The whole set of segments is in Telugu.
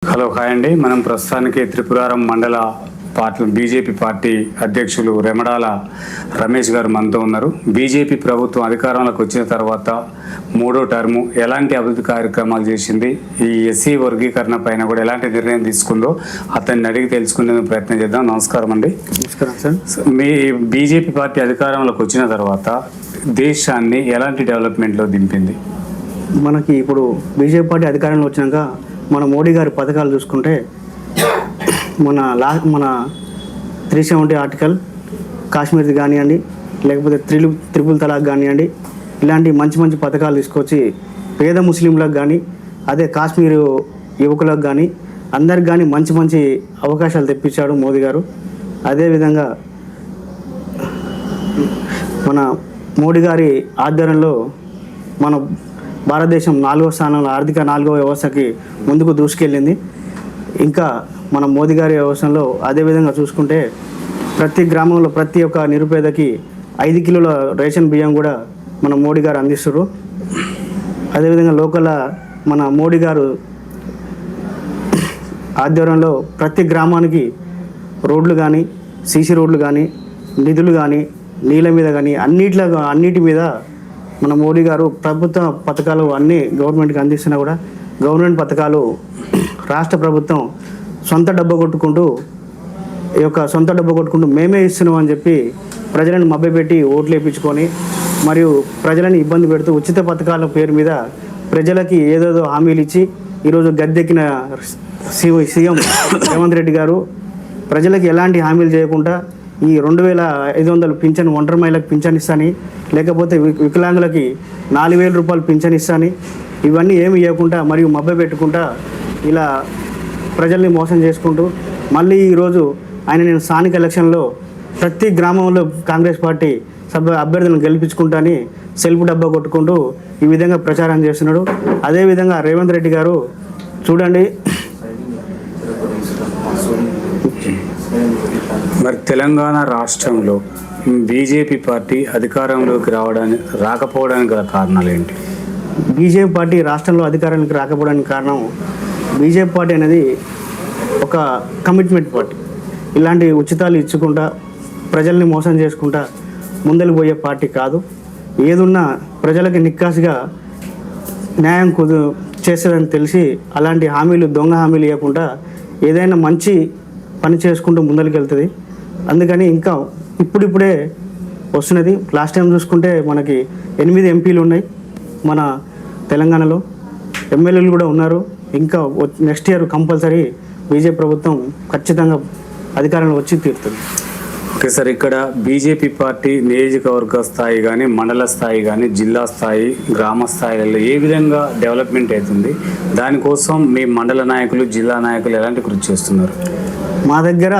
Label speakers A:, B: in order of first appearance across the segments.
A: హలో హాయ్ అండి. మనం ప్రస్తుతానికి త్రిపురారం మండల బీజేపీ పార్టీ అధ్యక్షులు రెమడాల రమేష్ గారు మనతో ఉన్నారు. బీజేపీ ప్రభుత్వం అధికారంలోకి వచ్చిన తర్వాత మూడో టర్ము ఎలాంటి అభివృద్ధి కార్యక్రమాలు చేసింది, ఈ ఎస్సీ వర్గీకరణ పైన కూడా ఎలాంటి నిర్ణయం తీసుకుందో అతన్ని అడిగి తెలుసుకునే ప్రయత్నం చేద్దాం. నమస్కారం అండి.
B: నమస్కారం సార్.
A: మీ బీజేపీ పార్టీ అధికారంలోకి వచ్చిన తర్వాత దేశాన్ని ఎలాంటి డెవలప్మెంట్లో దింపింది?
B: మనకి ఇప్పుడు బీజేపీ పార్టీ అధికారంలో వచ్చినాక మన మోడీ గారి పథకాలు చూసుకుంటే మన 370 ఆర్టికల్ కాశ్మీర్ది కానివ్వండి, లేకపోతే త్రిపుల్ తలాక్ కానివ్వండి, ఇలాంటి మంచి మంచి పథకాలు తీసుకొచ్చి పేద ముస్లింలకు కానీ, అదే కాశ్మీర్ యువకులకు కానీ, అందరికి కానీ మంచి మంచి అవకాశాలు తెప్పించాడు మోదీ గారు. అదేవిధంగా మన మోడీ గారి ఆధ్వర్యంలో మన భారతదేశం 4వ స్థానంలో ఆర్థిక 4వ వ్యవస్థకి ముందుకు దూసుకెళ్ళింది. ఇంకా మన మోదీ గారి వ్యవస్థలో అదేవిధంగా చూసుకుంటే ప్రతి గ్రామంలో ప్రతి ఒక్క నిరుపేదకి 5 కిలోల రేషన్ బియ్యం కూడా మన మోడీ గారు అందిస్తారు. అదేవిధంగా లోకల్ మన మోడీ గారు ఆధ్వర్యంలో ప్రతి గ్రామానికి రోడ్లు కానీ, సీసీ రోడ్లు కానీ, నిధులు కానీ, నీళ్ళ మీద కానీ అన్నిటి మీద మన మోడీ గారు ప్రభుత్వ పథకాలు అన్నీ గవర్నమెంట్కి అందిస్తున్నా కూడా గవర్నమెంట్ పథకాలు రాష్ట్ర ప్రభుత్వం సొంత డబ్బు కొట్టుకుంటూ మేమే ఇస్తున్నాం అని చెప్పి ప్రజలను మభ్యపెట్టి ఓట్లు వేయించుకొని మరియు ప్రజలను ఇబ్బంది పెడుతూ ఉచిత పథకాల పేరు మీద ప్రజలకి ఏదేదో హామీలు ఇచ్చి ఈరోజు గద్దెక్కిన సీఎం రేవంత్ రెడ్డి గారు ప్రజలకి ఎలాంటి హామీలు చేయకుండా ఈ 2500 పింఛన్ ఒంటరి మహిళలకు పింఛన్ ఇస్తాని, లేకపోతే వికలాంగులకి 4000 రూపాయలు పింఛన్ ఇస్తాని, ఇవన్నీ ఏమి ఇవ్వకుండా మరియు మభ్య పెట్టుకుంటా ఇలా ప్రజల్ని మోసం చేసుకుంటూ మళ్ళీ ఈరోజు నేను స్థానిక ఎలక్షన్లో ప్రతి గ్రామంలో కాంగ్రెస్ పార్టీ అభ్యర్థులను గెలిపించుకుంటాని సెల్ఫ్ డబ్బా కొట్టుకుంటూ ఈ విధంగా ప్రచారం చేస్తున్నాడు. అదేవిధంగా రేవంత్ రెడ్డి గారు చూడండి,
A: మరి తెలంగాణ రాష్ట్రంలో బీజేపీ పార్టీ అధికారంలోకి రాకపోవడానికి గల కారణాలు ఏంటి?
B: బీజేపీ పార్టీ రాష్ట్రంలో అధికారానికి రాకపోవడానికి కారణం, బీజేపీ పార్టీ అనేది ఒక కమిట్మెంట్ పార్టీ. ఇలాంటి ఉచితాలు ఇచ్చుకుంటా ప్రజల్ని మోసం చేసుకుంటా ముందలు పోయే పార్టీ కాదు. ఏదున్నా ప్రజలకి నిక్కాసుగా న్యాయం చేస్తుందని తెలిసి అలాంటి దొంగ హామీలు ఇవ్వకుండా ఏదైనా మంచి పని చేసుకుంటూ ముందరికి వెళ్తుంది. అందుకని ఇంకా ఇప్పుడిప్పుడే వస్తున్నది. లాస్ట్ టైం చూసుకుంటే మనకి 8 ఎంపీలు ఉన్నాయి మన తెలంగాణలో, ఎమ్మెల్యేలు కూడా ఉన్నారు. ఇంకా నెక్స్ట్ ఇయర్ కంపల్సరీ బీజేపీ ప్రభుత్వం ఖచ్చితంగా అధికారంలో వచ్చి తీరుతుంది.
A: ఓకే సార్, ఇక్కడ బీజేపీ పార్టీ నియోజకవర్గ స్థాయి కానీ, మండల స్థాయి కానీ, జిల్లా స్థాయి, గ్రామ స్థాయిలలో ఏ విధంగా డెవలప్మెంట్ అవుతుంది? దానికోసం మీ మండల నాయకులు, జిల్లా నాయకులు ఎలాంటి కృషి చేస్తున్నారు?
B: మా దగ్గర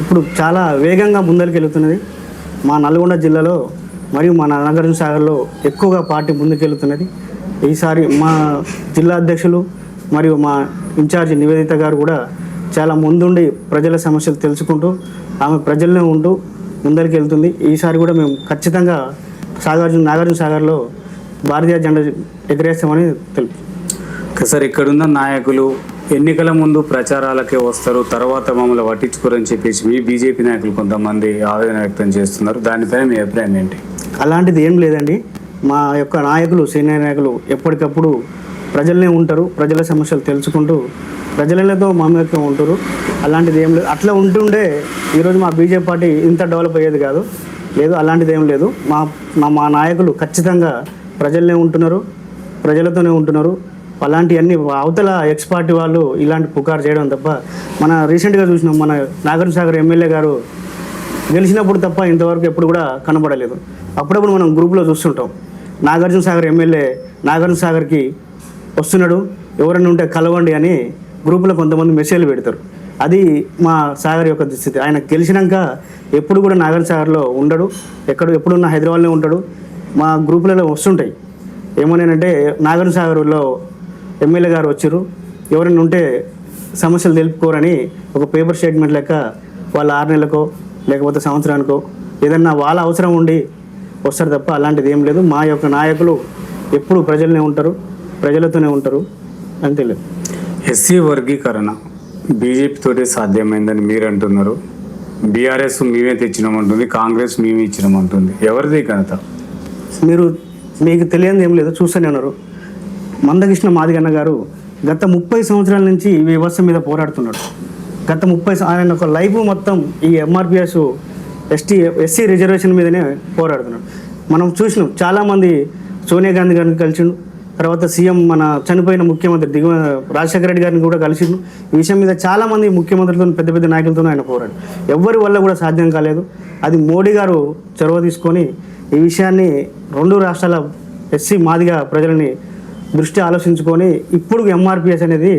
B: ఇప్పుడు చాలా వేగంగా ముందరికి వెళుతున్నది. మా నల్గొండ జిల్లాలో మరియు మా నాగార్జున సాగర్లో ఎక్కువగా పార్టీ ముందుకెళ్తున్నది. ఈసారి మా జిల్లా అధ్యక్షులు మరియు మా ఇన్ఛార్జి నివేదిత గారు కూడా చాలా ముందుండి ప్రజల సమస్యలు తెలుసుకుంటూ ఆమె ప్రజల్లోనే ఉంటూ ముందరికి వెళ్తుంది. ఈసారి కూడా మేము ఖచ్చితంగా నాగార్జున సాగర్లో భారతీయ జెండా ఎగరేస్తామని తెలుపు.
A: సార్, ఇక్కడున్న నాయకులు ఎన్నికల ముందు ప్రచారాలకే వస్తారు, తర్వాత మమ్మల్ని పట్టించుకోరని చెప్పేసి మీ బీజేపీ నాయకులు కొంతమంది ఆవేదన వ్యక్తం చేస్తున్నారు. దానిపైన మీ అభిప్రాయం ఏంటి?
B: అలాంటిది ఏం లేదండి. మా యొక్క నాయకులు, సీనియర్ నాయకులు ఎప్పటికప్పుడు ప్రజలనే ఉంటారు, ప్రజల సమస్యలు తెలుసుకుంటూ ప్రజలతో మమేకం ఉంటారు. అలాంటిది ఏం లేదు. అట్లా ఉంటుండే ఈరోజు మా బీజేపీ పార్టీ ఇంత డెవలప్ అయ్యేది కాదు. అలాంటిది ఏం లేదు. మా నాయకులు ఖచ్చితంగా ప్రజలనే ఉంటున్నారు, ప్రజలతోనే ఉంటున్నారు. అలాంటివన్నీ అవతల ఎక్స్ పార్టీ వాళ్ళు ఇలాంటి పుకారు చేయడం తప్ప, మన రీసెంట్గా చూసినాం మన నాగార్జున సాగర్ ఎమ్మెల్యే గారు గెలిచినప్పుడు తప్ప ఇంతవరకు ఎప్పుడు కూడా కనబడలేదు. అప్పుడప్పుడు మనం గ్రూప్లో చూస్తుంటాం, నాగార్జున సాగర్ ఎమ్మెల్యే నాగార్జున సాగర్కి వస్తున్నాడు, ఎవరైనా ఉంటే కలవండి అని గ్రూపులో కొంతమంది మెసేజ్లు పెడతారు. అది మా సాగర్ యొక్క దుస్థితి. ఆయన గెలిచినాక ఎప్పుడు కూడా నాగార్జున సాగర్లో ఉండడు, ఎప్పుడున్న హైదరాబాద్లో ఉంటాడు. మా గ్రూపులలో వస్తుంటాయి ఏమోనేనంటే నాగార్జున సాగర్లో ఎమ్మెల్యే గారు వచ్చారు, ఎవరైనా ఉంటే సమస్యలు తెలుపుకోరని ఒక పేపర్ స్టేట్మెంట్ లెక్క వాళ్ళు 6 నెలలకో లేకపోతే సంవత్సరానికో ఏదన్నా వాళ్ళ అవసరం ఉండి వస్తారు తప్ప అలాంటిది ఏం లేదు. మా యొక్క నాయకులు ఎప్పుడు ప్రజలనే ఉంటారు, ప్రజలతోనే ఉంటారు అని తెలియదు.
A: ఎస్సీ వర్గీకరణ బీజేపీ తోటే సాధ్యమైందని మీరు అంటున్నారు. బీఆర్ఎస్ మేమే తెచ్చినామంటుంది, కాంగ్రెస్ మేమే ఇచ్చినామంటుంది. ఎవరిది ఘనత?
B: మీకు తెలియదు ఏం లేదు, చూస్తూనే ఉన్నారు. మందకృష్ణ మాదిగన్న గారు గత 30 సంవత్సరాల నుంచి ఈ వ్యవస్థ మీద పోరాడుతున్నాడు. ఆయన ఒక లైఫ్ మొత్తం ఈ ఎంఆర్పిఎస్ ఎస్సీ రిజర్వేషన్ మీదనే పోరాడుతున్నాడు. మనం చూసినాం, చాలామంది సోనియా గాంధీ గారిని కలిసిండు, తర్వాత సీఎం మన చనిపోయిన ముఖ్యమంత్రి రాజశేఖర రెడ్డి గారిని కూడా కలిసిండు. ఈ విషయం మీద చాలామంది ముఖ్యమంత్రులతో పెద్ద పెద్ద నాయకులతో ఆయన పోరాడు. ఎవరి వల్ల కూడా సాధ్యం కాలేదు. అది మోడీ గారు చొరవ తీసుకొని ఈ విషయాన్ని 2 రాష్ట్రాల ఎస్సీ మాదిగా ప్రజలని దృష్టి ఆలోచించుకొని ఇప్పుడు ఎంఆర్పిఎస్ అనేది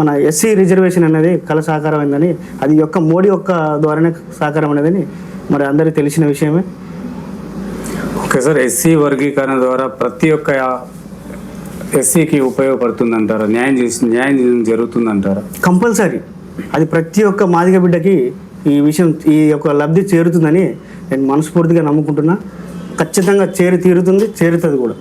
B: మన ఎస్సీ రిజర్వేషన్ అనేది కళ సాకారం అయిందని, అది మోడీ ద్వారానే సాకారం అనేదని మరి అందరికీ తెలిసిన విషయమే.
A: ఓకే సార్, ఎస్సీ వర్గీకరణ ద్వారా ప్రతి ఒక్క ఎస్సీకి ఉపయోగపడుతుందంటారా? న్యాయం జరుగుతుందంటారా?
B: కంపల్సరీ అది ప్రతి ఒక్క మాదిగ బిడ్డకి ఈ విషయం ఈ యొక్క లబ్ధి చేరుతుందని నేను మనస్ఫూర్తిగా నమ్ముకుంటున్నా. ఖచ్చితంగా చేరుతుంది కూడా.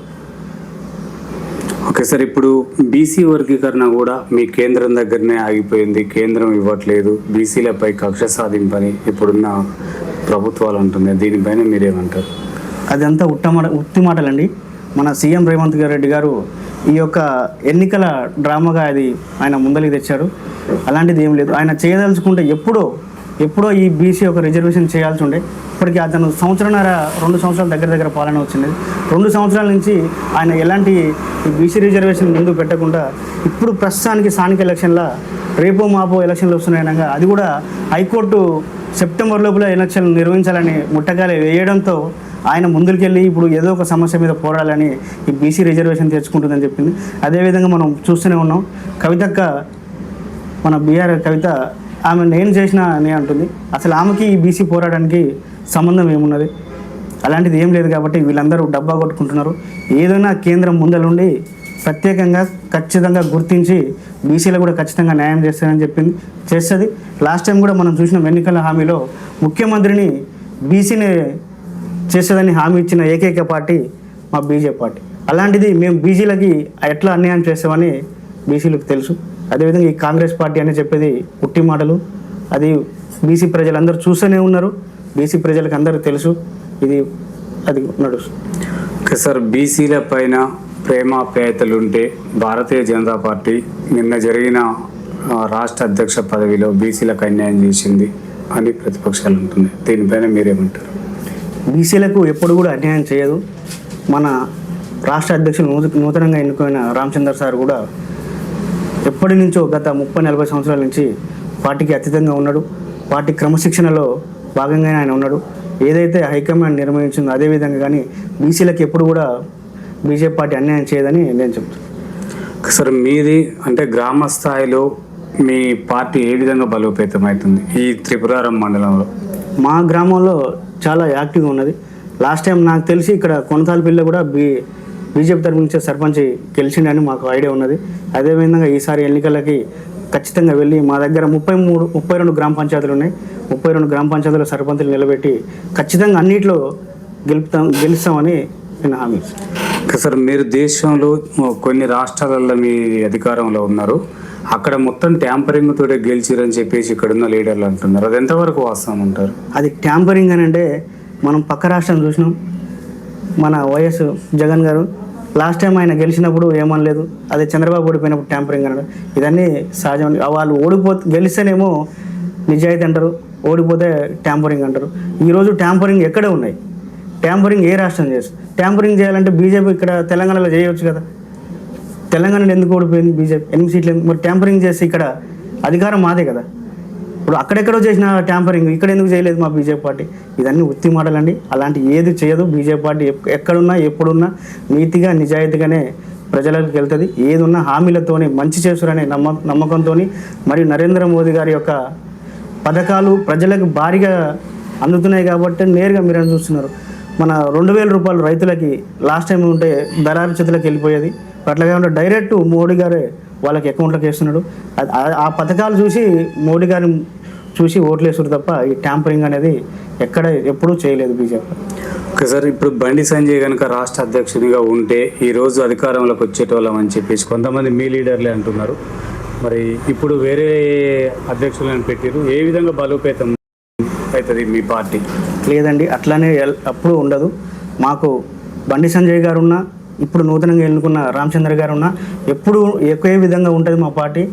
A: ఓకే సార్, ఇప్పుడు బీసీ వర్గీకరణ కూడా మీ కేంద్రం దగ్గరనే ఆగిపోయింది, కేంద్రం ఇవ్వట్లేదు, బీసీలపై కక్ష సాధింపని ఇప్పుడున్న ప్రభుత్వాలు అంటున్నాయి. దీనిపైన మీరేమంటారు?
B: అదంతా ఉత్తి మాటలండి. మన సీఎం రేవంత్ రెడ్డి గారు ఈ యొక్క ఎన్నికల డ్రామాగా అది ఆయన ముందరికి తెచ్చాడు. అలాంటిది ఏం లేదు. ఆయన చేయదలుచుకుంటే ఎప్పుడో ఈ బీసీ ఒక రిజర్వేషన్ చేయాల్సి ఉండే. ఇప్పటికీ అతను 2 సంవత్సరాల దగ్గర పాలన వచ్చింది. 2 సంవత్సరాల నుంచి ఆయన ఎలాంటి బీసీ రిజర్వేషన్ ముందు పెట్టకుండా ఇప్పుడు ప్రస్తుతానికి స్థానిక ఎలక్షన్లో రేపో మాపో ఎలక్షన్లు వస్తున్నాయనగా అది కూడా హైకోర్టు సెప్టెంబర్ లోపల ఎలక్షన్లు నిర్వహించాలని ముట్టగాలి వేయడంతో ఆయన ముందుకెళ్ళి ఇప్పుడు ఏదో ఒక సమస్య మీద పోరాడాలని ఈ బీసీ రిజర్వేషన్ తెచ్చుకుంటుందని చెప్పింది. అదేవిధంగా మనం చూస్తూనే ఉన్నాం, కవితక్క మన బీఆర్ కవిత ఆమె నేను చేసిన అని అంటుంది. అసలు ఆమెకి ఈ బీసీ పోరాటానికి సంబంధం ఏమున్నది? అలాంటిది ఏం లేదు. కాబట్టి వీళ్ళందరూ డబ్బా కొట్టుకుంటున్నారు. ఏదైనా కేంద్రం ముందలుండి ప్రత్యేకంగా ఖచ్చితంగా గుర్తించి బీసీలో కూడా ఖచ్చితంగా న్యాయం చేస్తారని చేస్తుంది. లాస్ట్ టైం కూడా మనం చూసిన ఎన్నికల హామీలో ముఖ్యమంత్రిని బీసీని చేస్తుందని హామీ ఇచ్చిన ఏకైక పార్టీ మా బీజేపీ పార్టీ. అలాంటిది మేము బీసీలకి ఎట్లా అన్యాయం చేస్తామని బీసీలకు తెలుసు. అదేవిధంగా ఈ కాంగ్రెస్ పార్టీ అని చెప్పేది పుట్టి మాటలు. అది బీసీ ప్రజలందరూ చూస్తూనే ఉన్నారు. బీసీ ప్రజలకు అందరూ తెలుసు. అది నడుస్తుంది.
A: ఓకే సార్, బీసీల పైన ప్రేమాప్యాయతలు ఉంటే భారతీయ జనతా పార్టీ నిన్న జరిగిన రాష్ట్ర అధ్యక్ష పదవిలో బీసీలకు అన్యాయం చేసింది అని ప్రతిపక్షాలు ఉంటుంది. దీనిపైన మీరేమంటారు?
B: బీసీలకు ఎప్పుడు కూడా అన్యాయం చేయదు. మన రాష్ట్ర అధ్యక్షులు నూతనంగా ఎన్నుకైన రామచంద్ర సార్ కూడా ఎప్పటి నుంచో గత 30-40 సంవత్సరాల నుంచి పార్టీకి అతీతంగా ఉన్నాడు. పార్టీ క్రమశిక్షణలో భాగంగా ఆయన ఉన్నాడు. ఏదైతే హైకమాండ్ నిర్ణయించిందో అదేవిధంగా కానీ బీసీలకు ఎప్పుడు కూడా బీజేపీ పార్టీ అన్యాయం చేయదని నేను చెప్తాను.
A: సార్, మీది అంటే గ్రామ స్థాయిలో మీ పార్టీ ఏ విధంగా బలోపేతం అవుతుంది ఈ త్రిపురారం మండలంలో?
B: మా గ్రామంలో చాలా యాక్టివ్గా ఉన్నది. లాస్ట్ టైం నాకు తెలిసి ఇక్కడ కొనతాలపల్లిలో కూడా బీజేపీ తరఫు నుంచి సర్పంచ్ గెలిచిండని మాకు ఐడియా ఉన్నది. అదేవిధంగా ఈసారి ఎన్నికలకి ఖచ్చితంగా వెళ్ళి మా దగ్గర 32 గ్రామ పంచాయతీలు ఉన్నాయి. 32 గ్రామ పంచాయతీల సర్పంచులు నిలబెట్టి ఖచ్చితంగా అన్నింటిలో గెలుస్తామని నేను హామీ ఇస్తాను.
A: సార్, మీరు దేశంలో కొన్ని రాష్ట్రాలలో మీ అధికారంలో ఉన్నారు, అక్కడ మొత్తం ట్యాంపరింగ్ తోటే గెలిచిరని చెప్పేసి ఇక్కడున్న లీడర్లు అంటున్నారు. అది ఎంతవరకు వాస్తవం అంటారు?
B: అది ట్యాంపరింగ్ అని అంటే మనం పక్క రాష్ట్రం చూసినాం. మన వైఎస్ జగన్ గారు లాస్ట్ టైం ఆయన గెలిచినప్పుడు ఏమనలేదు. అదే చంద్రబాబు ఓడిపోయినప్పుడు ట్యాంపరింగ్ అన్నాడు. ఇదన్నీ సహజం. వాళ్ళు గెలిస్తేనేమో నిజాయితీ అంటారు, ఓడిపోతే ట్యాంపరింగ్ అంటారు. ఈరోజు ట్యాంపరింగ్ ఎక్కడ ఉన్నాయి? ట్యాంపరింగ్ ఏ రాష్ట్రం చేస్తుంది? ట్యాంపరింగ్ చేయాలంటే బీజేపీ ఇక్కడ తెలంగాణలో చేయవచ్చు కదా. తెలంగాణలో ఎందుకు ఓడిపోయింది బీజేపీ? 8 సీట్లు. మరి ట్యాంపరింగ్ చేసి ఇక్కడ అధికారం మాదే కదా. ఇప్పుడు అక్కడెక్కడో చేసిన ట్యాంపరింగ్ ఇక్కడ ఎందుకు చేయలేదు మా బీజేపీ పార్టీ? ఇదన్నీ ఉత్తి మాటలండి. అలాంటి ఏది చేయదు బీజేపీ పార్టీ. ఎక్కడున్నా ఎప్పుడున్నా నీతిగా నిజాయితీగానే ప్రజలకు వెళ్తుంది. ఏదున్నా హామీలతోని మంచి చేస్తారనే నమ్మకంతో మరియు నరేంద్ర మోదీ గారి యొక్క పథకాలు ప్రజలకు భారీగా అందుతున్నాయి కాబట్టి నేరుగా మీరు చూస్తున్నారు. మన 2000 రూపాయలు రైతులకి లాస్ట్ టైం ఉంటే దళారు చేతులకు వెళ్ళిపోయేది. అట్లాగే ఉంటే డైరెక్ట్ మోడీ గారే వాళ్ళకి అకౌంట్లోకి వేస్తున్నాడు. ఆ పథకాలు చూసి మోడీ గారిని చూసి ఓట్లు వేస్తారు తప్ప ఈ ట్యాంపరింగ్ అనేది ఎప్పుడూ చేయలేదు బీజేపీ.
A: ఓకే సార్, ఇప్పుడు బండి సంజయ్ కనుక రాష్ట్ర అధ్యక్షుడిగా ఉంటే ఈరోజు అధికారంలోకి వచ్చేటోళ్ళం అని చెప్పేసి కొంతమంది మీ లీడర్లే అంటున్నారు. మరి ఇప్పుడు వేరే అధ్యక్షులను పెట్టారు, ఏ విధంగా బలోపేతం అవుతుంది మీ పార్టీ?
B: లేదండి, అట్లానే అప్పుడు ఉండదు. మాకు బండి సంజయ్ గారు ఉన్నా, ఇప్పుడు నూతనంగా ఎన్నుకున్న రామచంద్ర గారు ఉన్నా, ఎప్పుడు ఒకే విధంగా ఉంటుంది మా పార్టీ.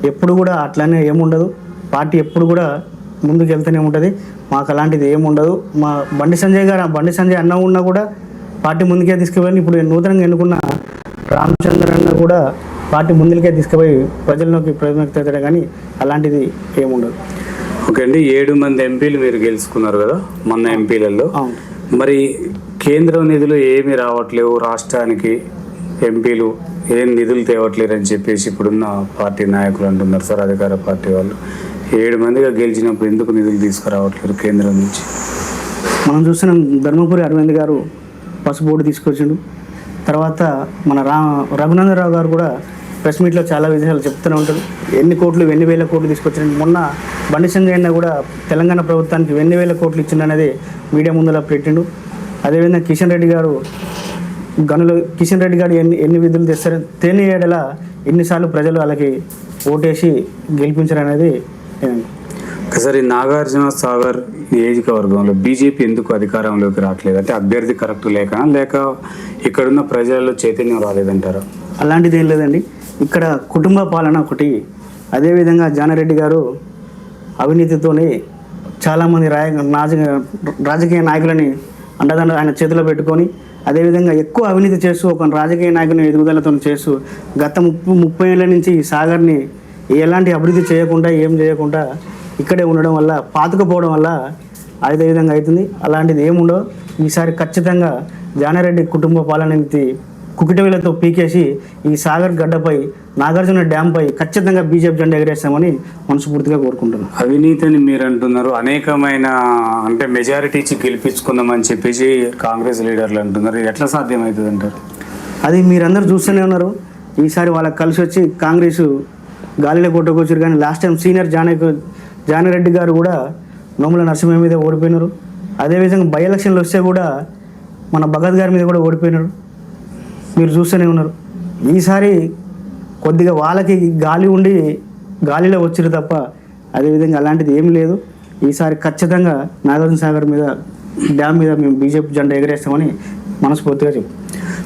B: ఎప్పుడు కూడా అట్లానే ఏముండదు. పార్టీ ఎప్పుడు కూడా ముందుకు వెళ్తూనే ఉంటుంది. మాకు అలాంటిది ఏముండదు. మా బండి సంజయ్ అన్న ఉన్నా కూడా పార్టీ ముందుకే తీసుకుపోయి, ఇప్పుడు నూతనంగా ఎన్నుకున్న రామచంద్ర అన్న కూడా పార్టీ ముందుకే తీసుకుపోయి ప్రజల్లోకి ప్రతినిధిస్తాడు. కానీ అలాంటిది ఏముండదు.
A: ఓకే అండి, 7 మంది ఎంపీలు మీరు గెలుచుకున్నారు కదా మొన్న ఎంపీలలో.
B: అవును.
A: మరి కేంద్రం నిధులు ఏమీ రావట్లేవు, రాష్ట్రానికి ఎంపీలు ఏం నిధులు తేవట్లేరు అని చెప్పేసి ఇప్పుడున్న పార్టీ నాయకులు అంటున్నారు సార్, అధికార పార్టీ వాళ్ళు. 7 మందిగా గెలిచినప్పుడు ఎందుకు నిధులు తీసుకురావట్లేరు కేంద్రం నుంచి?
B: మనం చూస్తున్నాం, ధర్మపురి అరవింద్ గారు పసుపు బోర్డు తీసుకొచ్చిండు. తర్వాత మన రఘునందరావు గారు కూడా ప్రెస్ మీట్లో చాలా విషయాలు చెప్తూనే ఉంటారు. ఎన్ని వేల కోట్లు తీసుకొచ్చారు. మొన్న బండి సంజయ్ అన్న కూడా తెలంగాణ ప్రభుత్వానికి 1,000 కోట్లు ఇచ్చిండనేది మీడియా ముందులా పెట్టిండు. అదేవిధంగా కిషన్ రెడ్డి గారు ఎన్ని విధులు తెస్తారు, తేని ఏడల ఎన్నిసార్లు ప్రజలు వాళ్ళకి ఓటేసి గెలిపించారనేది.
A: ఒకసారి నాగార్జున సాగర్ నియోజకవర్గంలో బీజేపీ ఎందుకు అధికారంలోకి రావట్లేదు? అంటే అభ్యర్థి కరెక్ట్ లేక ఇక్కడున్న ప్రజల్లో చైతన్యం రాలేదంటారా?
B: అలాంటిది ఏం లేదండి. ఇక్కడ కుటుంబ పాలన ఒకటి, అదేవిధంగా జానారెడ్డి గారు అవినీతితోనే చాలామంది రాజకీయ నాయకులని అండదండ ఆయన చేతిలో పెట్టుకొని, అదేవిధంగా ఎక్కువ అవినీతి చేస్తూ ఒక రాజకీయ నాయకుని ఎదుగుదలతో చేస్తూ గత 30 ఏళ్ళ నుంచి ఈ సాగర్ని ఎలాంటి అభివృద్ధి చేయకుండా ఏం చేయకుండా ఇక్కడే ఉండడం వల్ల, పాతుకుపోవడం వల్ల అదే విధంగా అవుతుంది. అలాంటిది ఏముండో ఈసారి ఖచ్చితంగా జానారెడ్డి కుటుంబ పాలనని కుకిటవేలతో పీకేసి ఈ సాగర్ గడ్డపై, నాగార్జున డ్యాంపై ఖచ్చితంగా బీజేపీ జెండా ఎగరేస్తామని మనస్ఫూర్తిగా కోరుకుంటున్నాను.
A: అవినీతిని మీరు అంటున్నారు, అనేకమైన అంటే మెజారిటీ ఇచ్చి గెలిపించుకుందామని చెప్పేసి కాంగ్రెస్ లీడర్లు అంటున్నారు. ఎట్లా సాధ్యమవుతుంది అంటారు?
B: అది మీరందరూ చూస్తూనే ఉన్నారు. ఈసారి వాళ్ళకి కలిసి వచ్చి కాంగ్రెస్ గాలిలో కొట్టుకొచ్చారు. కానీ లాస్ట్ టైం సీనియర్ జానారెడ్డి గారు కూడా నోముల నరసింహ మీద ఓడిపోయినారు. అదేవిధంగా బై ఎలక్షన్లు వస్తే కూడా మన భగత్ గారి మీద కూడా ఓడిపోయినారు. మీరు చూస్తూనే ఉన్నారు. ఈసారి కొద్దిగా వాళ్ళకి గాలి ఉండి గాలిలో వచ్చిరు తప్ప అదేవిధంగా అలాంటిది ఏం లేదు. ఈసారి ఖచ్చితంగా నాగార్జున సాగర్ మీద డ్యామ్ మీద మేము బీజేపీ జెండా ఎగరేస్తామని మనస్ఫూర్తిగా చెప్తాం.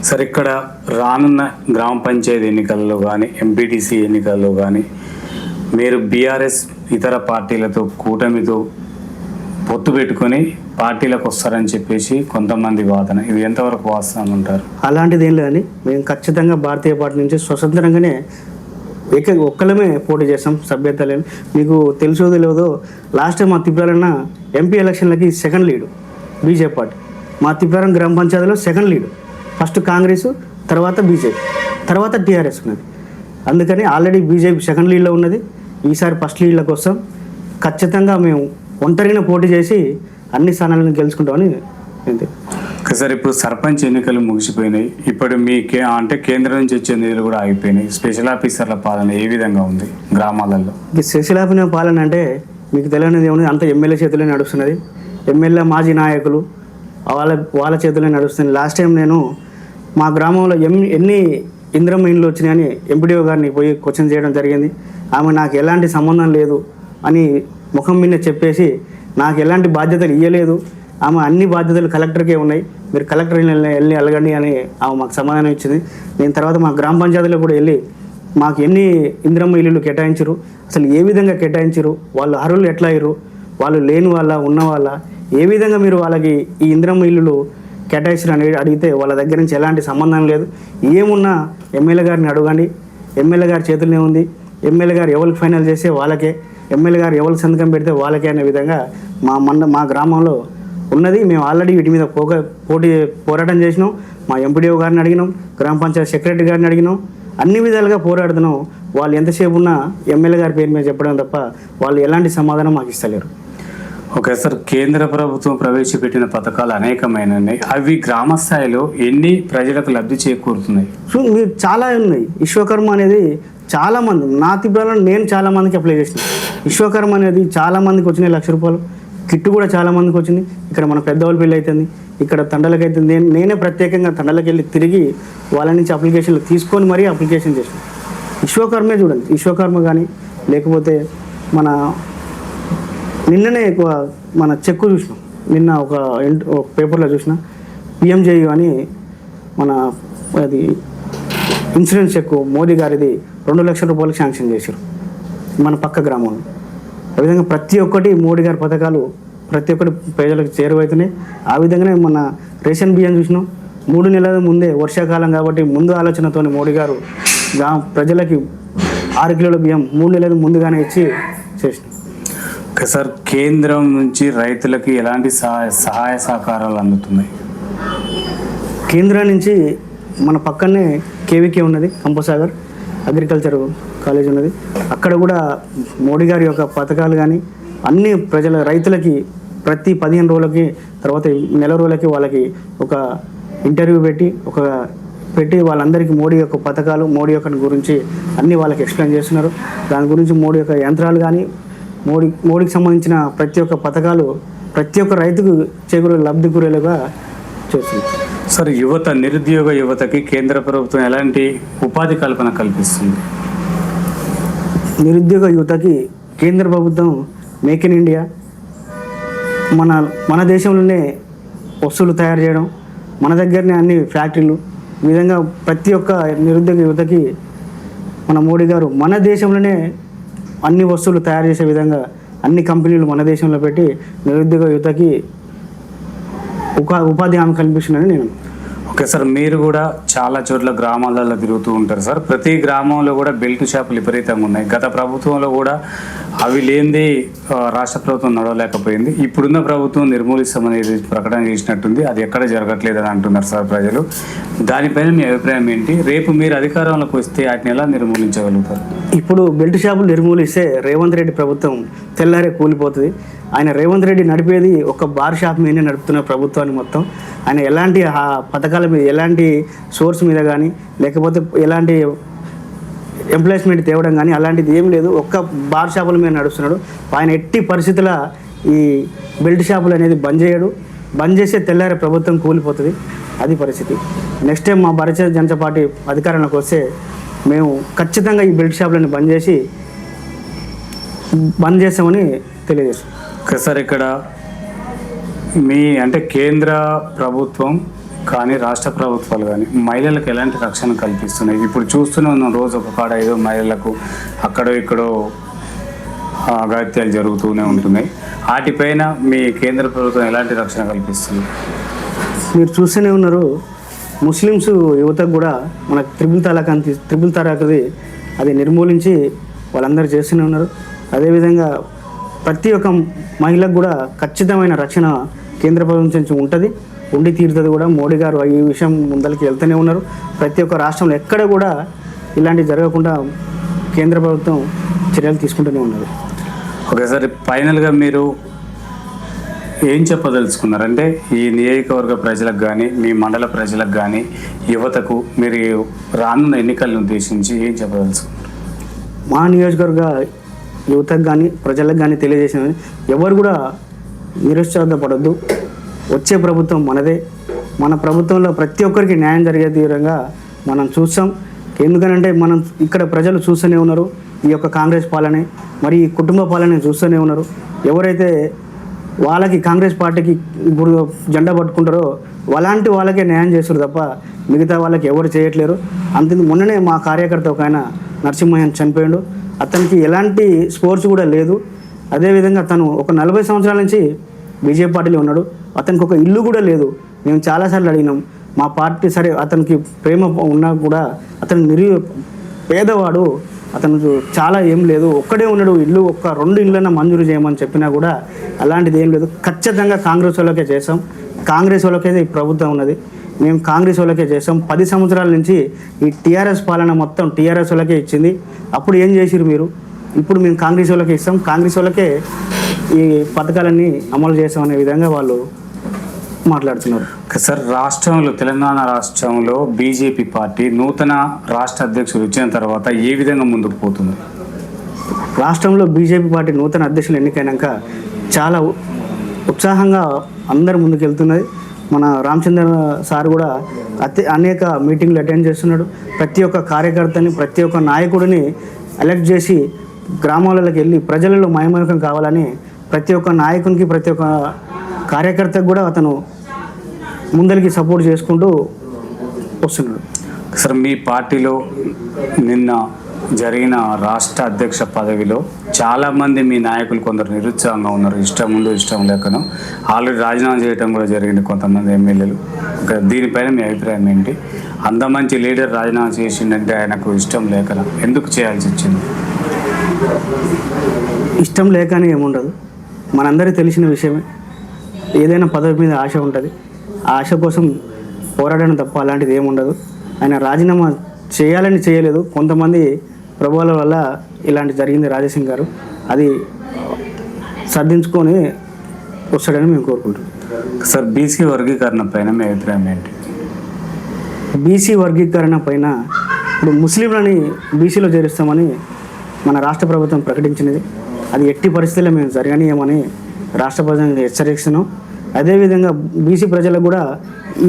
A: సార్, ఇక్కడ రానున్న గ్రామ పంచాయతీ ఎన్నికల్లో కానీ, ఎంపీటీసీ ఎన్నికల్లో కానీ మీరు బీఆర్ఎస్ ఇతర పార్టీలతో కూటమితో పొత్తు పెట్టుకొని పార్టీలకు వస్తారని చెప్పేసి కొంతమంది వాదన, ఇది ఎంతవరకు వాస్తవం అంటారు?
B: అలాంటిది ఏం లేదండి. మేము ఖచ్చితంగా భారతీయ పార్టీ నుంచి స్వతంత్రంగానే ఒక్కలమే పోటీ చేస్తాం. సభ్యత లేదు. మీకు తెలుసో తెలియదో, లాస్ట్ టైం మా తిప్పారన్న ఎంపీ ఎలక్షన్లకి సెకండ్ లీడు బీజేపీ పార్టీ. మా తిప్పారం గ్రామ పంచాయతీలో సెకండ్ లీడు. ఫస్ట్ కాంగ్రెస్, తర్వాత బీజేపీ, తర్వాత టీఆర్ఎస్ ఉన్నది. అందుకని ఆల్రెడీ బీజేపీ సెకండ్ లీడ్లో ఉన్నది. ఈసారి ఫస్ట్ లీడ్లోకి వస్తాం. ఖచ్చితంగా మేము ఒంటరిగా పోటీ చేసి అన్ని స్థానాలను గెలుచుకుంటామని అంతే.
A: సార్, ఇప్పుడు సర్పంచ్ ఎన్నికలు ముగిసిపోయినాయి. ఇప్పుడు మీ అంటే కేంద్రం నుంచి వచ్చే నిధులు కూడా ఆగిపోయినాయి. స్పెషల్ ఆఫీసర్ల పాలన ఏ విధంగా ఉంది గ్రామాలలో?
B: స్పెషల్ ఆఫీసర్ పాలన అంటే మీకు తెలియనిది ఏముంది, అంత ఎమ్మెల్యే చేతులే నడుస్తున్నది. ఎమ్మెల్యే మాజీ నాయకులు వాళ్ళ చేతులే నడుస్తుంది. లాస్ట్ టైం నేను మా గ్రామంలో ఎన్ని ఇంద్రమ్మ ఇండ్లు వచ్చినాయని ఎంపీడీఓ గారిని పోయి క్వశ్చన్ చేయడం జరిగింది. ఆమె నాకు ఎలాంటి సంబంధం లేదు అని ముఖం మీద చెప్పేసి నాకు ఎలాంటి బాధ్యతలు ఇవ్వలేదు. ఆమె అన్ని బాధ్యతలు కలెక్టర్కే ఉన్నాయి, మీరు కలెక్టర్ వెళ్ళి అడగండి అని ఆమె మాకు సమాధానం ఇచ్చింది. నేను తర్వాత మా గ్రామ పంచాయతీలో కూడా వెళ్ళి మాకు ఎన్ని ఇంద్రమ్మ ఇల్లులు కేటాయించరు, అసలు ఏ విధంగా కేటాయించరు, వాళ్ళు అర్హులు ఎట్లా అయ్యారు, వాళ్ళు లేని వాళ్ళ ఉన్న వాళ్ళ ఏ విధంగా మీరు వాళ్ళకి ఈ ఇంద్రమ్మ ఇల్లులు కేటాయించరు అని అడిగితే వాళ్ళ దగ్గర నుంచి ఎలాంటి సంబంధం లేదు. ఏమున్నా ఎమ్మెల్యే గారిని అడగండి, ఎమ్మెల్యే గారి చేతుల్లోనే ఉంది, ఎమ్మెల్యే గారు ఎవరికి ఫైనల్ చేస్తే వాళ్ళకే, ఎమ్మెల్యే గారు ఎవరికి సంతకం పెడితే వాళ్ళకే అనే విధంగా మా గ్రామంలో ఉన్నది. మేము ఆల్రెడీ వీటి మీద పోరాటం చేసినాం. మా ఎంపీడీఓ గారిని అడిగినాం, గ్రామ పంచాయతీ సెక్రటరీ గారిని అడిగినాం, అన్ని విధాలుగా పోరాడుతున్నాం. వాళ్ళు ఎంతసేపు ఉన్నా ఎమ్మెల్యే గారి పేరు మీద చెప్పడం తప్ప వాళ్ళు ఎలాంటి సమాధానం మాకు ఇస్తలేరు.
A: ఓకే సార్, కేంద్ర ప్రభుత్వం ప్రవేశపెట్టిన పథకాలు అనేకమైనవి. అవి గ్రామ స్థాయిలో ఎన్ని ప్రజలకు లబ్ధి చేకూరుతున్నాయి?
B: సో మీరు చాలా ఉన్నాయి. విశ్వకర్మ అనేది చాలామంది, నా తిప్పాలో నేను చాలామందికి అప్లై చేసిన విశ్వకర్మ అనేది చాలామందికి వచ్చినాయి. ₹1,00,000 కిట్టు కూడా చాలామందికి వచ్చింది. ఇక్కడ మన పెద్దవాళ్ళ పెళ్ళి అవుతుంది, ఇక్కడ తండలకి అవుతుంది. నేనే ప్రత్యేకంగా తండలకి వెళ్ళి తిరిగి వాళ్ళ నుంచి అప్లికేషన్లు తీసుకొని మరీ అప్లికేషన్ చేసిన. విశ్వకర్మే చూడండి, విశ్వకర్మ కానీ లేకపోతే మన నిన్ననే ఎక్కువ మన చెక్కు చూసినాం, నిన్న ఒక పేపర్లో చూసిన పిఎంజేయు అని మన అది ఇన్సూరెన్స్ చెక్కు మోదీ గారిది 2 లక్షల రూపాయలకు శాంక్షన్ చేశారు మన పక్క గ్రామంలో. ఆ విధంగా ప్రతి ఒక్కటి మోడీ గారి పథకాలు ప్రతి ఒక్కటి ప్రజలకు చేరువవుతున్నాయి. ఆ విధంగానే మన రేషన్ బియ్యం చూసినాం, 3 నెలల ముందే వర్షాకాలం కాబట్టి ముందు ఆలోచనతో మోడీ గారు ప్రజలకి 6 కిలోల బియ్యం 3 నెలల ముందుగానే ఇచ్చి చేసినాం.
A: ఓకే సార్, కేంద్రం నుంచి రైతులకి ఎలాంటి సహాయ సహకారాలు అందుతున్నాయి?
B: కేంద్రం నుంచి మన పక్కనే కేవీకే ఉన్నది, కంపసాగర్ అగ్రికల్చర్ కాలేజ్ ఉన్నది. అక్కడ కూడా మోడీ గారి యొక్క పథకాలు కానీ అన్ని రైతులకి ప్రతి 15 రోజులకి తర్వాత నెల రోజులకి వాళ్ళకి ఒక ఇంటర్వ్యూ పెట్టి వాళ్ళందరికీ మోడీ యొక్క పథకాలు మోడీ యొక్క గురించి అన్నీ వాళ్ళకి ఎక్స్ప్లెయిన్ చేస్తున్నారు. దాని గురించి మోడీ యొక్క యంత్రాలు కానీ మోడీకి సంబంధించిన ప్రతి ఒక్క పథకాలు ప్రతి ఒక్క రైతుకు లబ్ధి కూరేలుగా చేస్తుంది.
A: సార్, నిరుద్యోగ యువతకి కేంద్ర ప్రభుత్వం ఎలాంటి ఉపాధి కల్పన కల్పిస్తుంది?
B: నిరుద్యోగ యువతకి కేంద్ర ప్రభుత్వం మేక్ ఇన్ ఇండియా, మన దేశంలోనే వస్తువులు తయారు చేయడం, మన దగ్గరనే అన్ని ఫ్యాక్టరీలు, ఈ విధంగా ప్రతి ఒక్క నిరుద్యోగ యువతకి మన మోడీ గారు మన దేశంలోనే అన్ని వస్తువులు తయారు చేసే విధంగా అన్ని కంపెనీలు మన దేశంలో పెట్టి నిరుద్యోగ యువతకి ఉపాధి హామీ కల్పిస్తున్నానని నేను.
A: ఓకే సార్, మీరు కూడా చాలా చోట్ల గ్రామాలలో తిరుగుతూ ఉంటారు సార్. ప్రతి గ్రామంలో కూడా బెల్ట్ షాపులు విపరీతంగా ఉన్నాయి. గత ప్రభుత్వంలో కూడా అవి లేనిది రాష్ట్ర ప్రభుత్వం నడవలేకపోయింది. ఇప్పుడున్న ప్రభుత్వం నిర్మూలిస్తామనేది ప్రకటన చేసినట్టుంది. అది ఎక్కడ జరగట్లేదని అంటున్నారు సార్ ప్రజలు. దానిపైన మీ అభిప్రాయం ఏంటి? రేపు మీరు అధికారంలోకి వస్తే వాటిని ఎలా నిర్మూలించగలుగుతారు?
B: ఇప్పుడు బెల్ట్ షాపులు నిర్మూలిస్తే రేవంత్ రెడ్డి ప్రభుత్వం తెల్లారే కూలిపోతుంది. ఆయన రేవంత్ రెడ్డి నడిపేది ఒక బార్ షాప్ మీదనే నడుపుతున్న ప్రభుత్వాన్ని మొత్తం. ఆయన ఎలాంటి పథకాల మీద ఎలాంటి సోర్స్ మీద కానీ లేకపోతే ఎలాంటి ఎంప్లాయ్మెంట్ తేవడం కానీ అలాంటిది ఏం లేదు. ఒక్క బార్ షాపుల మీద నడుస్తున్నాడు. ఆయన ఎట్టి పరిస్థితుల ఈ బెల్ట్ షాపులు అనేది బంద్ చేయడు. బంద్ చేస్తే తెల్లారే ప్రభుత్వం కూలిపోతుంది. అది పరిస్థితి. నెక్స్ట్ టైం మా భారతీయ జనతా పార్టీ అధికారంలోకి వస్తే మేము ఖచ్చితంగా ఈ బెల్ట్ షాపులను బంద్ చేస్తామని తెలియజేస్తాం.
A: సార్, ఇక్కడ కేంద్ర ప్రభుత్వం కానీ రాష్ట్ర ప్రభుత్వాలు కానీ మహిళలకు ఎలాంటి రక్షణ కల్పిస్తున్నాయి? ఇప్పుడు చూస్తూనే ఉన్నాం, రోజు ఒక కాడ ఏదో మహిళలకు అక్కడో ఇక్కడో అఘాత్యాలు జరుగుతూనే ఉంటున్నాయి. వాటిపైన మీ కేంద్ర ప్రభుత్వం ఎలాంటి రక్షణ కల్పిస్తుంది?
B: మీరు చూస్తూనే ఉన్నారు, ముస్లిమ్స్ యువతకు కూడా మన త్రిబుల్ తలాక్ది అది నిర్మూలించి వాళ్ళందరూ చేస్తూనే ఉన్నారు. అదేవిధంగా ప్రతి ఒక్క మహిళకు కూడా ఖచ్చితమైన రక్షణ కేంద్ర ప్రభుత్వం నుంచి ఉంటుంది, ఉండి తీరుతుంది కూడా. మోడీ గారు ఈ విషయం ముందరికి వెళ్తూనే ఉన్నారు. ప్రతి ఒక్క రాష్ట్రంలో ఎక్కడ కూడా ఇలాంటివి జరగకుండా కేంద్ర ప్రభుత్వం చర్యలు తీసుకుంటూనే ఉన్నది.
A: ఓకే సార్, ఫైనల్గా మీరు ఏం చెప్పదలుచుకున్నారు? అంటే ఈ నియోజకవర్గ ప్రజలకు కానీ మీ మండల ప్రజలకు కానీ యువతకు మీరు రానున్న ఎన్నికలను ఉద్దేశించి ఏం చెప్పదలుచుకున్నారు?
B: మా నియోజకవర్గ యువతకు కానీ ప్రజలకు కానీ తెలియజేసిన ఎవరు కూడా నిరుత్సాహపడద్దు. వచ్చే ప్రభుత్వం మనదే. మన ప్రభుత్వంలో ప్రతి ఒక్కరికి న్యాయం జరిగే విధంగా మనం చూస్తాం. ఎందుకనంటే మనం ఇక్కడ ప్రజలు చూస్తూనే ఉన్నారు ఈ యొక్క కాంగ్రెస్ పాలనే, మరి ఈ కుటుంబ పాలనే చూస్తూనే ఉన్నారు. ఎవరైతే వాళ్ళకి కాంగ్రెస్ పార్టీకి జెండా పట్టుకుంటారో అలాంటి వాళ్ళకే న్యాయం చేస్తారు తప్ప మిగతా వాళ్ళకి ఎవరు చేయట్లేరు. మొన్ననే మా కార్యకర్త ఒక ఆయన నరసింహయ్య చనిపోయాడు. అతనికి ఎలాంటి స్పోర్ట్స్ కూడా లేదు. అదేవిధంగా తను ఒక 40 సంవత్సరాల నుంచి బీజేపీ పార్టీలో ఉన్నాడు. అతనికి ఒక ఇల్లు కూడా లేదు. మేము చాలాసార్లు అడిగినాం మా పార్టీ, సరే అతనికి ప్రేమ ఉన్నా కూడా అతను పేదవాడు, అతను చాలా ఏం లేదు, ఒక్కడే ఉన్నాడు, ఇల్లు 2 ఇళ్ళైనా మంజూరు చేయమని చెప్పినా కూడా అలాంటిది ఏం లేదు. ఖచ్చితంగా కాంగ్రెస్ వాళ్ళకే చేస్తాం. కాంగ్రెస్ వాళ్ళకే ఈ ప్రభుత్వం ఉన్నది. మేము కాంగ్రెస్ వాళ్ళకే చేస్తాం. 10 సంవత్సరాల నుంచి ఈ టీఆర్ఎస్ పాలన మొత్తం టీఆర్ఎస్ వాళ్ళకే ఇచ్చింది. అప్పుడు ఏం చేసిరు మీరు? ఇప్పుడు మేము కాంగ్రెస్ వాళ్ళకే ఇస్తాం, కాంగ్రెస్ వాళ్ళకే ఈ పథకాలన్నీ అమలు చేస్తామనే విధంగా వాళ్ళు మాట్లాడుతున్నారు.
A: సార్, తెలంగాణ రాష్ట్రంలో బీజేపీ పార్టీ నూతన రాష్ట్ర అధ్యక్షులు వచ్చిన తర్వాత ఏ విధంగా ముందుకు పోతుంది?
B: రాష్ట్రంలో బీజేపీ పార్టీ నూతన అధ్యక్షులు ఎన్నికైనాక చాలా ఉత్సాహంగా అందరు ముందుకెళ్తున్నది. మన రామచంద్ర సార్ కూడా అనేక మీటింగ్లు అటెండ్ చేస్తున్నాడు. ప్రతి ఒక్క కార్యకర్తని, ప్రతి ఒక్క నాయకుడిని ఎలక్ట్ చేసి గ్రామాలకు వెళ్ళి ప్రజలలో మయమయకం కావాలని ప్రతి ఒక్క నాయకునికి, ప్రతి ఒక్క కార్యకర్తకు కూడా అతను ముందరికి సపోర్ట్ చేసుకుంటూ వస్తున్నాడు.
A: సార్, మీ పార్టీలో నిన్న జరిగిన రాష్ట్ర అధ్యక్ష పదవిలో చాలామంది మీ నాయకులు కొందరు నిరుత్సాహంగా ఉన్నారు. ఇష్టం ఉందో ఇష్టం లేకనో ఆల్రెడీ రాజీనామా చేయడం కూడా జరిగింది కొంతమంది ఎమ్మెల్యేలు. దీనిపైన మీ అభిప్రాయం ఏంటి? అంత మంచి లీడర్ రాజీనామా చేసిందంటే ఆయనకు ఇష్టం లేకనా? ఎందుకు చేయాల్సి వచ్చింది?
B: ఇష్టం లేకనే ఏముండదు, మనందరికీ తెలిసిన విషయమే. ఏదైనా పదవి మీద ఆశ ఉంటుంది, ఆ ఆశ కోసం పోరాడడం తప్ప అలాంటిది ఏముండదు. ఆయన రాజీనామా చేయాలని చేయలేదు, కొంతమంది ప్రభావాల వల్ల ఇలాంటి జరిగింది. రాజేసింగ్ గారు అది సర్దించుకొని వస్తాడని మేము కోరుకుంటున్నాం.
A: సార్, బీసీ వర్గీకరణ పైన మీ అభిప్రాయం ఏంటి?
B: బీసీ వర్గీకరణ పైన ఇప్పుడు ముస్లింలని బీసీలో చేరుస్తామని మన రాష్ట్ర ప్రభుత్వం ప్రకటించినది. అది ఎట్టి పరిస్థితుల్లో మేము జరగనీయమని రాష్ట్ర ప్రజలను హెచ్చరిస్తున్నాం. అదేవిధంగా బీసీ ప్రజలకు కూడా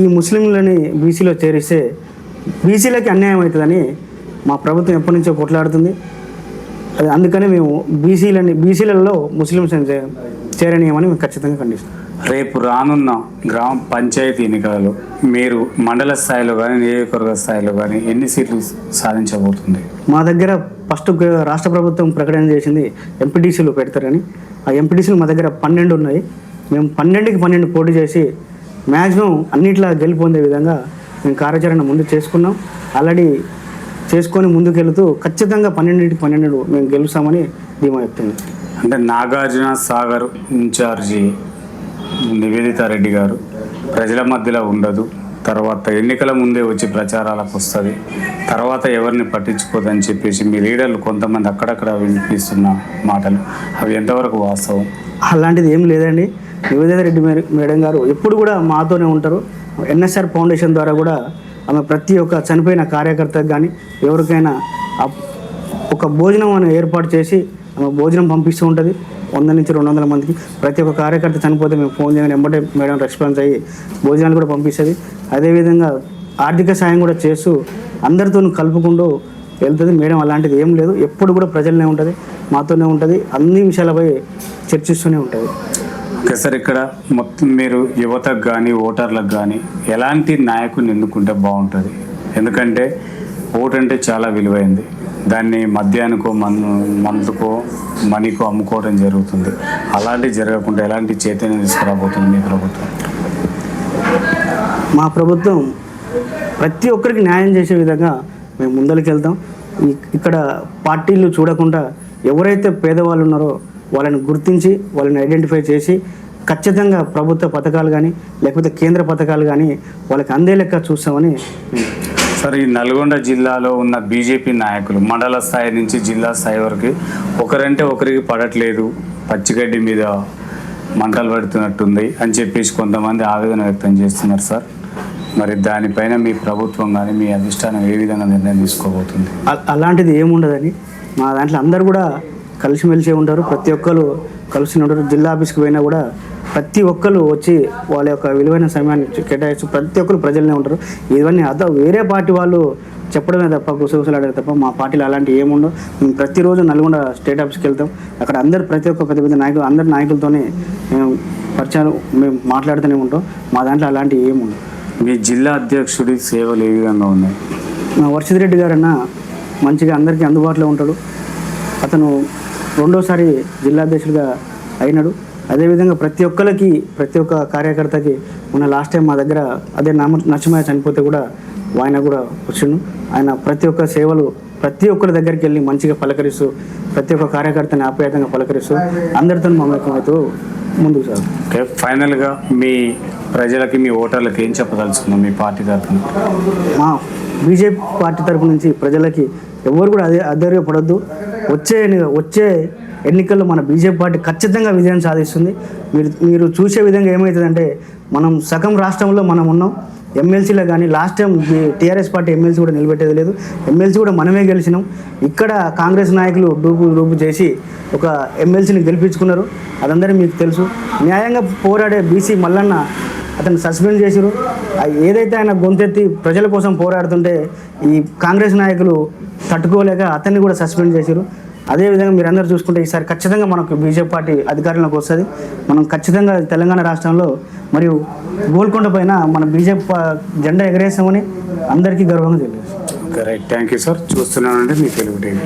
B: ఈ ముస్లింలని బీసీలో చేరిస్తే బీసీలకి అన్యాయం అవుతుందని మా ప్రభుత్వం ఎప్పటి నుంచో కొట్లాడుతుంది. అది అందుకనే మేము బీసీలలో ముస్లింస్ చేరనీయమని మేము ఖచ్చితంగా ఖండిస్తాం.
A: రేపు రానున్న గ్రామ పంచాయతీ ఎన్నికలలో మీరు మండల స్థాయిలో కానీ నియోజకవర్గ స్థాయిలో కానీ ఎన్ని సీట్లు సాధించబోతుంది?
B: మా దగ్గర ఫస్ట్ రాష్ట్ర ప్రభుత్వం ప్రకటన చేసింది ఎంపీటీసీలు పెడతారని. ఆ ఎంపీటీసీలు మా దగ్గర 12 ఉన్నాయి. మేము 12కి 12 పోటీ చేసి మ్యాక్సిమం అన్నిట్లా గెలుపొందే విధంగా మేము కార్యాచరణ ముందు చేసుకున్నాం. ఆల్రెడీ చేసుకొని ముందుకెళ్తూ ఖచ్చితంగా 12కి 12 మేము గెలుస్తామని ధీమా చెప్తుంది.
A: అంటే నాగార్జున సాగర్ ఇన్ఛార్జి నివేదితా రెడ్డి గారు ప్రజల మధ్యలో ఉండదు, తర్వాత ఎన్నికల ముందే వచ్చి ప్రచారాలకు వస్తుంది, తర్వాత ఎవరిని పట్టించుకోదని చెప్పేసి మీ లీడర్లు కొంతమంది అక్కడక్కడ వినిపిస్తున్న మాటలు అవి ఎంతవరకు వాస్తవం?
B: అలాంటిది ఏం లేదండి. నివేదితా రెడ్డి మేడం గారు ఎప్పుడు కూడా మాతోనే ఉంటారు. ఎన్ఎస్ఆర్ ఫౌండేషన్ ద్వారా కూడా ఆమె ప్రతి ఒక్క చనిపోయిన కార్యకర్తకు కానీ ఎవరికైనా ఒక భోజనం అని ఏర్పాటు చేసి ఆమె భోజనం పంపిస్తూ ఉంటుంది. 100 నుంచి 200 మందికి. ప్రతి ఒక్క కార్యకర్త చనిపోతే మేము ఫోన్ చేయగానే వెంబడే మేడం రెస్పాన్స్ అయ్యి భోజనాలు కూడా పంపిస్తుంది. అదేవిధంగా ఆర్థిక సాయం కూడా చేస్తూ అందరితో కలుపుకుంటూ వెళ్తుంది మేడం. అలాంటిది ఏం లేదు, ఎప్పుడు కూడా ప్రజలనే ఉంటుంది, మాతోనే ఉంటుంది, అన్ని విషయాలపై చర్చిస్తూనే ఉంటుంది.
A: ఓకే సార్, ఇక్కడ మొత్తం మీరు యువతకు కానీ ఓటర్లకు కానీ ఎలాంటి నాయకుడిని ఎన్నుకుంటే బాగుంటుంది? ఎందుకంటే ఓటు అంటే చాలా విలువైంది, దాన్ని మద్యానికో మందుకో మనీకో అమ్ముకోవడం జరుగుతుంది. అలాంటివి జరగకుండా ఎలాంటి చైతన్యం తీసుకురాబోతుంది మీ ప్రభుత్వం?
B: మా ప్రభుత్వం ప్రతి ఒక్కరికి న్యాయం చేసే విధంగా మేము ముందరికి వెళ్తాం. ఇక్కడ పార్టీలు చూడకుండా ఎవరైతే పేదవాళ్ళు ఉన్నారో వాళ్ళని గుర్తించి వాళ్ళని ఐడెంటిఫై చేసి ఖచ్చితంగా ప్రభుత్వ పథకాలు కానీ లేకపోతే కేంద్ర పథకాలు కానీ వాళ్ళకి అందే లెక్క చూస్తామని.
A: సార్, ఈ నల్గొండ జిల్లాలో ఉన్న బీజేపీ నాయకులు మండల స్థాయి నుంచి జిల్లా స్థాయి వరకు ఒకరంటే ఒకరికి పడట్లేదు, పచ్చిగడ్డి మీద మంటలు పడుతున్నట్టుంది అని చెప్పేసి కొంతమంది ఆవేదన వ్యక్తం చేస్తున్నారు సార్. మరి దానిపైన మీ ప్రభుత్వం కానీ మీ అధిష్టానం ఏ విధంగా నిర్ణయం తీసుకోబోతుంది?
B: అలాంటిది ఏముండదని మా దాంట్లో అందరు కూడా కలిసిమెలిసి ఉంటారు, ప్రతి ఒక్కరు కలిసి ఉంటారు. జిల్లా ఆఫీస్కి పోయినా కూడా ప్రతి ఒక్కరు వచ్చి వాళ్ళ యొక్క విలువైన సమయాన్ని కేటాయిస్తూ ప్రతి ఒక్కరు ప్రజలనే ఉంటారు. ఇవన్నీ వేరే పార్టీ వాళ్ళు చెప్పడమే తప్ప గుసగుసలాడేది తప్ప మా పార్టీలో అలాంటివి ఏముండవు. మేము ప్రతిరోజు నల్గొండ స్టేట్ ఆఫీస్కి వెళ్తాం. అక్కడ అందరు ప్రతి ఒక్క పెద్ద పెద్ద నాయకులు అందరి నాయకులతోనే మేము పరిచయాలు మేము మాట్లాడుతూనే ఉంటాం. మా దాంట్లో అలాంటివి ఏముండవు.
A: మీ జిల్లా అధ్యక్షుడి సేవలు ఏ విధంగా ఉన్నాయి?
B: వర్షిత్ రెడ్డి గారన్న మంచిగా అందరికీ అందుబాటులో ఉంటాడు. అతను 2వ సారి జిల్లా అధ్యక్షుడిగా అయినాడు. అదేవిధంగా ప్రతి ఒక్క కార్యకర్తకి ఉన్న లాస్ట్ టైం మా దగ్గర అదే నరసింహయ్య చనిపోతే కూడా ఆయన కూడా వచ్చిండు. ఆయన ప్రతి ఒక్క సేవలు ప్రతి ఒక్కరి దగ్గరికి వెళ్ళి మంచిగా పలకరిస్తూ ప్రతి ఒక్క కార్యకర్తని ఆప్యాయంగా పలకరిస్తూ అందరితో మమేకమవుతూ ముందుకు సార్.
A: ఓకే, ఫైనల్గా మీ ప్రజలకి మీ ఓటర్లకి ఏం చెప్పదలుచుకున్నాం మీ పార్టీ తరఫున?
B: మా బీజేపీ పార్టీ తరఫు నుంచి ప్రజలకి ఎవరు కూడా అధైర్యపడొద్దు. వచ్చే ఎన్నికల్లో మన బీజేపీ పార్టీ ఖచ్చితంగా విజయం సాధిస్తుంది. మీరు చూసే విధంగా ఏమవుతుందంటే మనం సగం రాష్ట్రంలో మనం ఉన్నాం. ఎమ్మెల్సీలో కానీ last time TRS party MLC కూడా నిలబెట్టేది లేదు. ఎమ్మెల్సీ కూడా మనమే గెలిచినాం. ఇక్కడ కాంగ్రెస్ నాయకులు డూపు చేసి ఒక ఎమ్మెల్సీని గెలిపించుకున్నారు. అదందరూ మీకు తెలుసు. న్యాయంగా పోరాడే బీసీ మల్లన్న అతన్ని సస్పెండ్ చేసిరు. ఏదైతే ఆయన గొంతెత్తి ప్రజల కోసం పోరాడుతుంటే ఈ కాంగ్రెస్ నాయకులు తట్టుకోలేక అతన్ని కూడా సస్పెండ్ చేసిరు. అదేవిధంగా మీరందరూ చూసుకుంటే ఈసారి ఖచ్చితంగా మనకు బీజేపీ పార్టీ అధికారంలోకి వస్తుంది. మనం ఖచ్చితంగా తెలంగాణ రాష్ట్రంలో మరియు గోల్కొండ పైన మన బీజేపీ జెండా ఎగరేసామని అందరికీ గర్వంగా తెలియదు.
A: Right, thank you sir. చూస్తున్నానంటే మీ తెలుగు టీవీ.